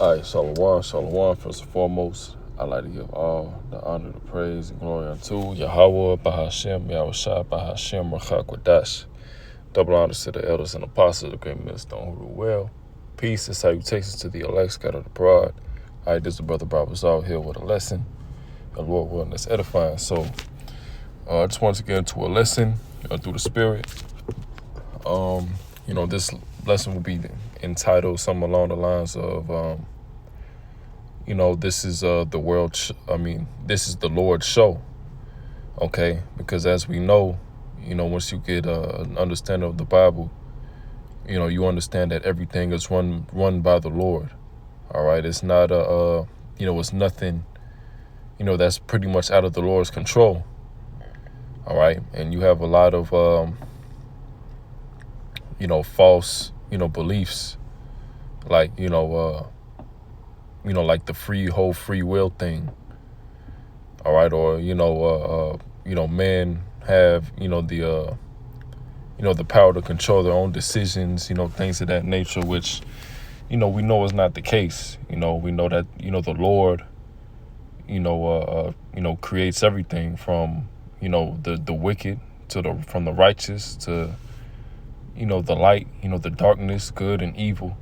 All right, Shalom, Shalom. First and foremost, I'd like to give all the honor, the praise, and glory unto Yahweh, Bahashem, Yahushua, Bahashem, Rachak Wadash. Double honors to the elders and apostles, the great millstone who rule well. Peace and salutations to the elect scattered abroad. All right, this is the brother Brothers out here with a lesson. The Lord willing, that's edifying. So, I just wanted to get into a lesson through the Spirit. This lesson will be entitled something along the lines of, this is this is the Lord's show, okay? Because as we know, once you get an understanding of the Bible, you understand that everything is run by the Lord, all right? It's not it's nothing, that's pretty much out of the Lord's control, all right? And you have a lot of, false, beliefs, like, like the free will thing, all right? Or, men have, the power to control their own decisions, things of that nature, which, we know is not the case. We know that, the Lord, creates everything from, the wicked from the righteous to, the light, the darkness, good and evil.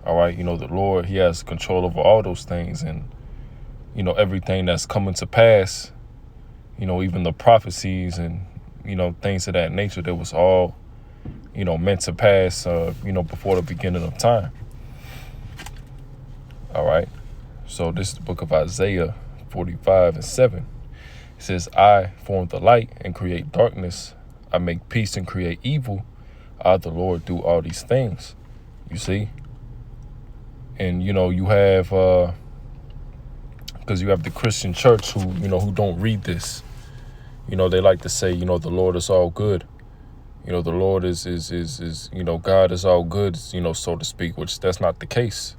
All right. The Lord, he has control over all those things, and, everything that's coming to pass, even the prophecies and, things of that nature that was all, meant to pass, before the beginning of time. All right. So this is the book of Isaiah 45:7. It says, I form the light and create darkness. I make peace and create evil. I, the Lord, do all these things. You see? And, you have, because you have the Christian church who don't read this. They like to say, the Lord is all good. The Lord is God is all good, so to speak, which that's not the case.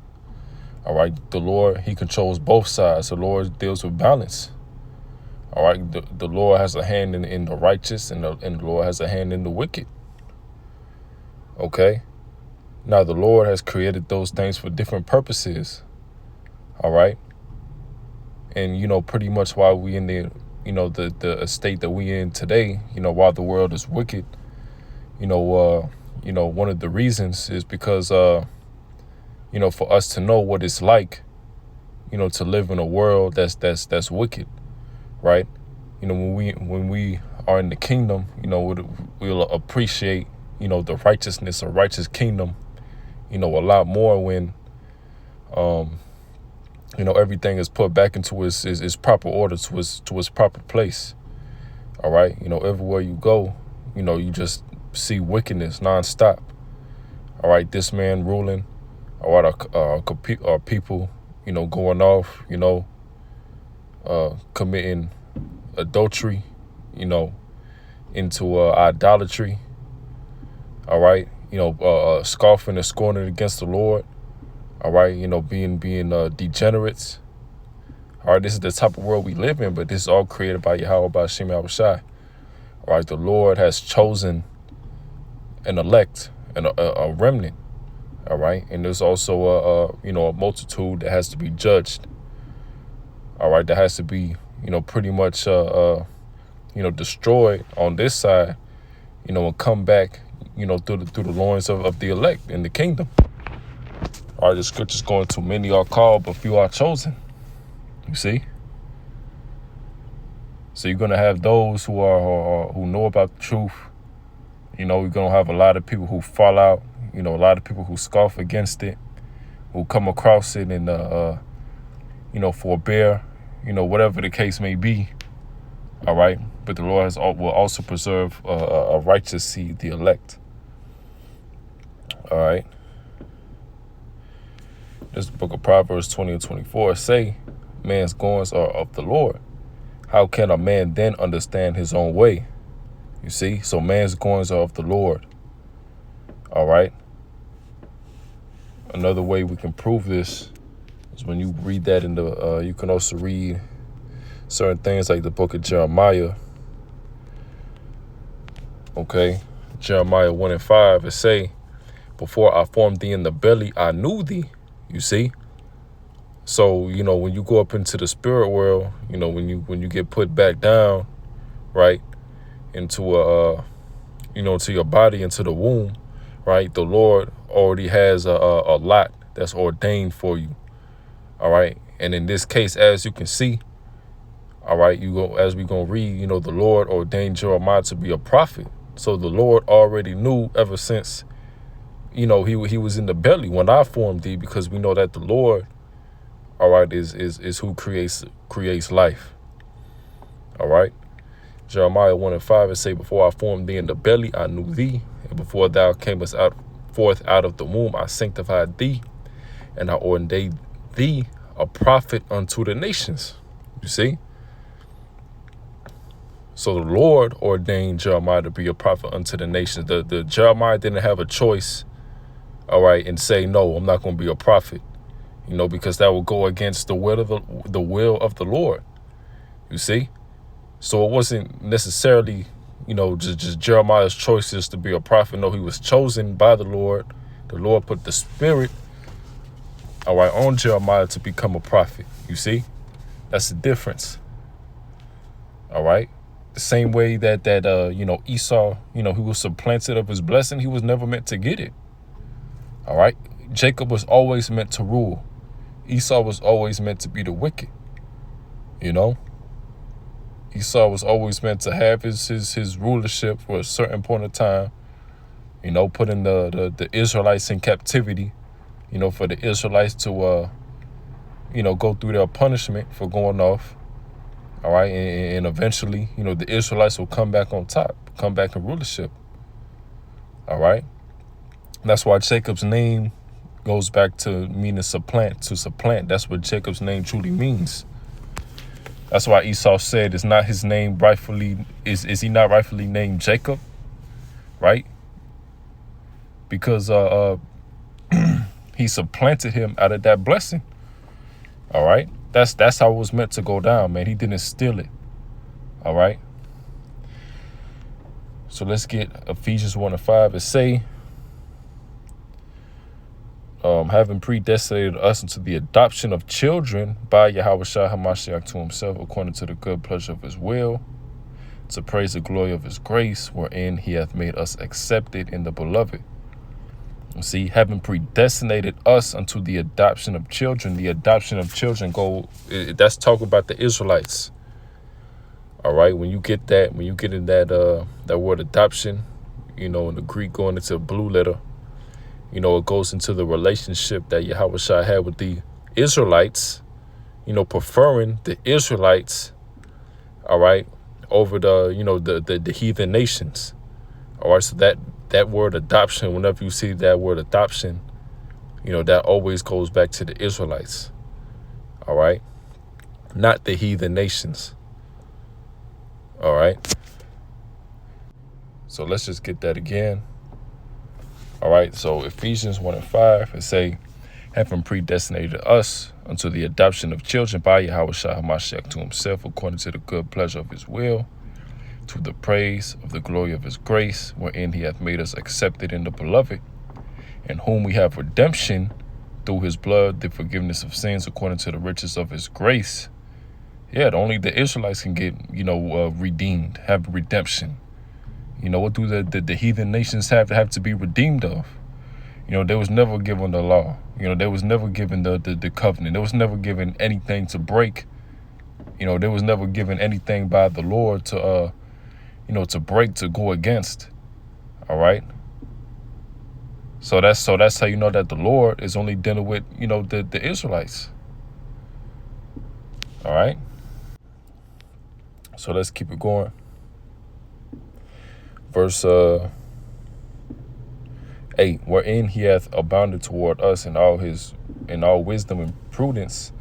All right. The Lord, he controls both sides. The Lord deals with balance. All right. The Lord has a hand in the righteous, and the Lord has a hand in the wicked. Okay. Now, the Lord has created those things for different purposes. All right. And, pretty much why we in the state that we in today, while the world is wicked, one of the reasons is because, for us to know what it's like, to live in a world that's wicked. Right. When we are in the kingdom, we'll appreciate, the righteousness or righteous kingdom, a lot more when, everything is put back into its proper order, to its proper place. All right. Everywhere you go, you just see wickedness nonstop. All right. This man ruling. All right. Our people, going off, committing adultery, into idolatry. All right. Scoffing and scorning against the Lord. All right. Being degenerates. All right. This is the type of world we live in, but this is all created by Yahweh, by Hashem Yahushua. All right. The Lord has chosen an elect and a remnant. All right. And there's also, a multitude that has to be judged. All right. That has to be, pretty much, destroyed on this side, and come back, through the loins of the elect in the kingdom. All right, the scripture's going to many are called, but few are chosen. You see? So you're gonna have those who know about the truth. You're gonna have a lot of people who fall out. A lot of people who scoff against it, who come across it and forbear. Whatever the case may be. All right, but the Lord will also preserve a righteous seed, the elect. All right. This book of Proverbs 20:24 say, man's goings are of the Lord. How can a man then understand his own way? You see, so man's goings are of the Lord. All right. Another way we can prove this is when you read that in the, you can also read certain things like the book of Jeremiah. Okay. Jeremiah 1:5, it say, before I formed thee in the belly, I knew thee. You see? So, when you go up into the spirit world, when you get put back down, right, into to your body, into the womb, right, the Lord already has a lot that's ordained for you. All right. And in this case, as you can see, all right, as we're going to read, the Lord ordained Jeremiah to be a prophet. So the Lord already knew ever since, he was in the belly when I formed thee, because we know that the Lord, all right, is who creates life. All right. Jeremiah 1:5, it say, before I formed thee in the belly, I knew thee. And before thou camest forth out of the womb, I sanctified thee. And I ordained thee a prophet unto the nations. You see? So the Lord ordained Jeremiah to be a prophet unto the nations. The Jeremiah didn't have a choice, all right, and say, no, I'm not going to be a prophet, because that will go against the will of the Lord. You see? So it wasn't necessarily, just Jeremiah's choices to be a prophet. No, he was chosen by the Lord. The Lord put the spirit, all right, on Jeremiah to become a prophet. You see? That's the difference. All right? The same way that Esau, he was supplanted of his blessing. He was never meant to get it. All right? Jacob was always meant to rule. Esau was always meant to be the wicked. Esau was always meant to have his rulership for a certain point of time, putting the Israelites in captivity, for the Israelites to, go through their punishment for going off. All right. And eventually, the Israelites will come back on top, come back in rulership. All right. That's why Jacob's name goes back to meaning supplant, to supplant. That's what Jacob's name truly means. That's why Esau said, is not his name rightfully, is he not rightfully named Jacob? Right? Because he supplanted him out of that blessing. All right? That's how it was meant to go down, man. He didn't steal it. All right? So let's get Ephesians 1:5. It say, having predestinated us into the adoption of children by Yahushua HaMashiach to himself, according to the good pleasure of his will, to praise the glory of his grace, wherein he hath made us accepted in the beloved. See, having predestinated us unto the adoption of children. The adoption of children that's talking about the Israelites. All right, when you get in that word adoption, in the Greek, going into a blue letter, it goes into the relationship that Yahushua had with the Israelites, preferring the Israelites, all right, over the heathen nations. All right, so that word adoption, whenever you see that word adoption, that always goes back to the Israelites. All right, not the heathen nations. All right. So let's just get that again. All right, so Ephesians 1:5, it say, having predestinated us unto the adoption of children by Yahushua HaMashiach to himself, according to the good pleasure of his will, to the praise of the glory of his grace, wherein he hath made us accepted in the beloved, in whom we have redemption through his blood, the forgiveness of sins, according to the riches of his grace. Yeah, only the Israelites can get, redeemed, have redemption. What do the heathen nations have to be redeemed of? They was never given the law. They was never given the covenant. They was never given anything to break. They was never given anything by the Lord to, to break, to go against. All right. So that's how you know that the Lord is only dealing with, the Israelites. All right. So let's keep it going. Verse 8, wherein he hath abounded toward us in all wisdom and prudence,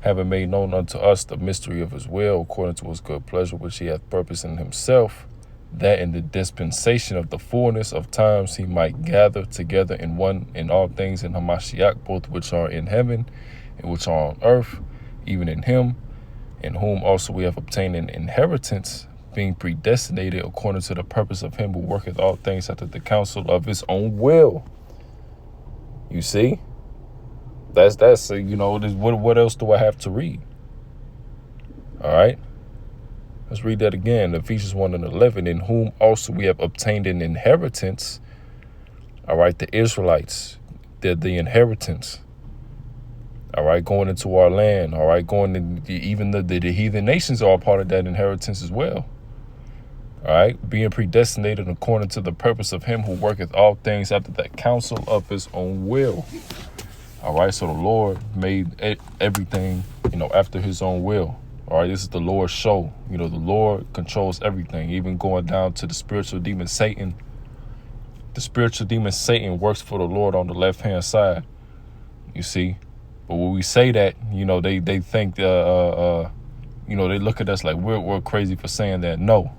having made known unto us the mystery of his will, according to his good pleasure, which he hath purposed in himself, that in the dispensation of the fullness of times he might gather together in one in all things in Hamashiach, both which are in heaven and which are on earth, even in him, in whom also we have obtained an inheritance, being predestinated according to the purpose of him who worketh all things after the counsel of his own will. You see? That's you know, what else do I have to read? All right. Let's read that again. Ephesians 1 and 11, in whom also we have obtained an inheritance. All right, the Israelites, they're the inheritance. All right, going into our land. All right, going in, even the heathen nations are a part of that inheritance as well. All right, being predestinated according to the purpose of him who worketh all things after the counsel of his own will. All right, so the Lord made everything, you know, after his own will. All right, this is the Lord's show. You know, the Lord controls everything, even going down to the spiritual demon Satan. The spiritual demon Satan works for the Lord on the left-hand side, you see. But when we say that, you know, they think, you know, they look at us like we're crazy for saying that. No.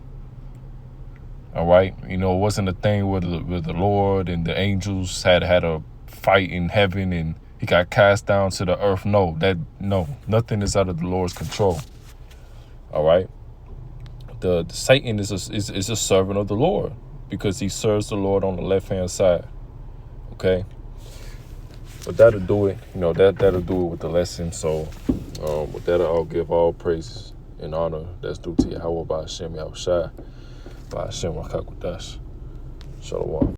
All right, you know, it wasn't a thing where the Lord and the angels had a fight in heaven and he got cast down to the earth. No, nothing is out of the Lord's control. All right, the Satan is a servant of the Lord because he serves the Lord on the left hand side. Okay, but that'll do it. You know, that'll do it with the lesson. So with that, I'll give all praises and honor that's due to Yahweh by Hashem Yahushua by Hashem Rakakwadash. Shalom.